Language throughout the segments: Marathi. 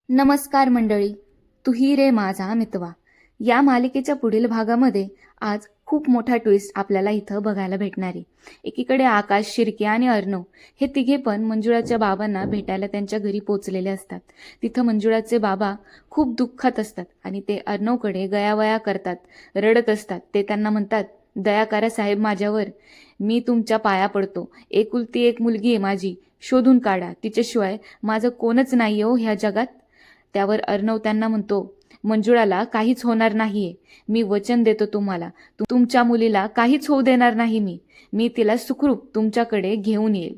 नमस्कार मंडळी, तुही रे माझा मितवा या मालिकेच्या पुढील भागामध्ये आज खूप मोठा ट्विस्ट आपल्याला इथं बघायला भेटणार आहे. एकीकडे आकाश, शिर्के आणि अर्णव हे तिघे पण मंजुळाच्या बाबांना भेटायला त्यांच्या घरी पोचलेले असतात. तिथं मंजुळाचे बाबा खूप दुःखात असतात आणि ते अर्णवकडे गयावया करतात, रडत असतात. ते त्यांना म्हणतात, दया करा साहेब माझ्यावर, मी तुमच्या पाया पडतो. एकुलती एक मुलगी आहे माझी, शोधून काढा, तिच्याशिवाय माझं कोणच नाही हो ह्या जगात. त्यावर अर्णव त्यांना म्हणतो, मंजुळाला काहीच होणार नाहीये, मी वचन देतो तुम्हाला, तुमच्या मुलीला काहीच होऊ देणार नाही. मी तिला सुखरूप तुमच्याकडे घेऊन येईल.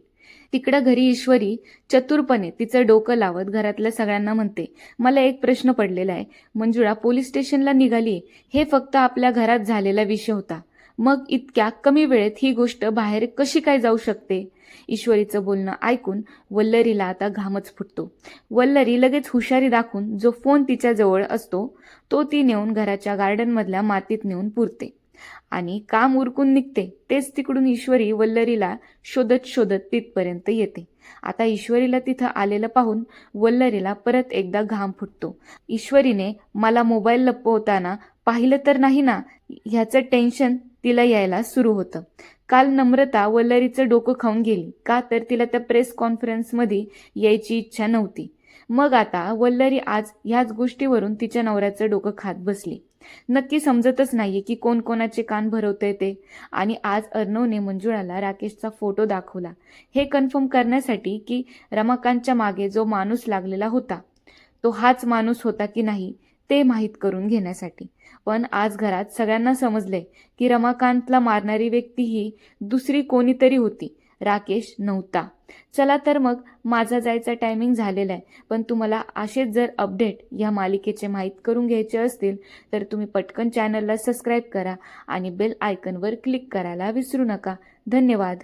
तिकडं घरी ईश्वरी चतुरपणे तिचं डोकं लावत घरातल्या सगळ्यांना म्हणते, मला एक प्रश्न पडलेला आहे. मंजुळा पोलीस स्टेशनला निघाली हे फक्त आपल्या घरात झालेला विषय होता, मग इतक्या कमी वेळेत ही गोष्ट बाहेर कशी काय जाऊ शकते? ईश्वरीचं बोलणं ऐकून वल्लरीला आता घामच फुटतो. वल्लरी लगेच हुशारी दाखवून जो फोन तिच्या जवळ असतो तो ती नेऊन घराच्या गार्डनमधल्या मातीत नेऊन पुरते आणि काम उरकून निघते. तेच तिकडून ईश्वरी वल्लरीला शोधत शोधत तिथपर्यंत येते. आता ईश्वरीला तिथं आलेलं पाहून वल्लरीला परत एकदा घाम फुटतो. ईश्वरीने मला मोबाईल लपवताना पाहिलं तर नाही ना, ह्याचं टेन्शन तिला यायला सुरू होतं. काल नम्रता वल्लरीचं डोकं खाऊन गेली, का तर तिला त्या प्रेस कॉन्फरन्समध्ये यायची इच्छा नव्हती. मग आता वल्लरी आज ह्याच गोष्टीवरून तिच्या नवऱ्याचं डोकं खात बसली. नक्की समजतच नाहीये की कोण कोणाचे कान भरवतंय ते. आणि आज अर्णवने मंजुळाला राकेशचा फोटो दाखवला, हे कन्फर्म करण्यासाठी की रमाकांतच्या मागे जो माणूस लागलेला होता तो हाच माणूस होता की नाही ते माहीत करून घेण्यासाठी. पण आज घरात सगळ्यांना समजलंय की रमाकांतला मारणारी व्यक्ती ही दुसरी कोणीतरी होती, राकेश नव्हता. चला तर मग, माझा जायचा टायमिंग झालेला आहे. पण तुम्हाला असेच जर अपडेट या मालिकेचे माहीत करून घ्यायचे असतील तर तुम्ही पटकन चॅनलला सबस्क्राईब करा आणि बेल आयकॉनवर क्लिक करायला विसरू नका. धन्यवाद.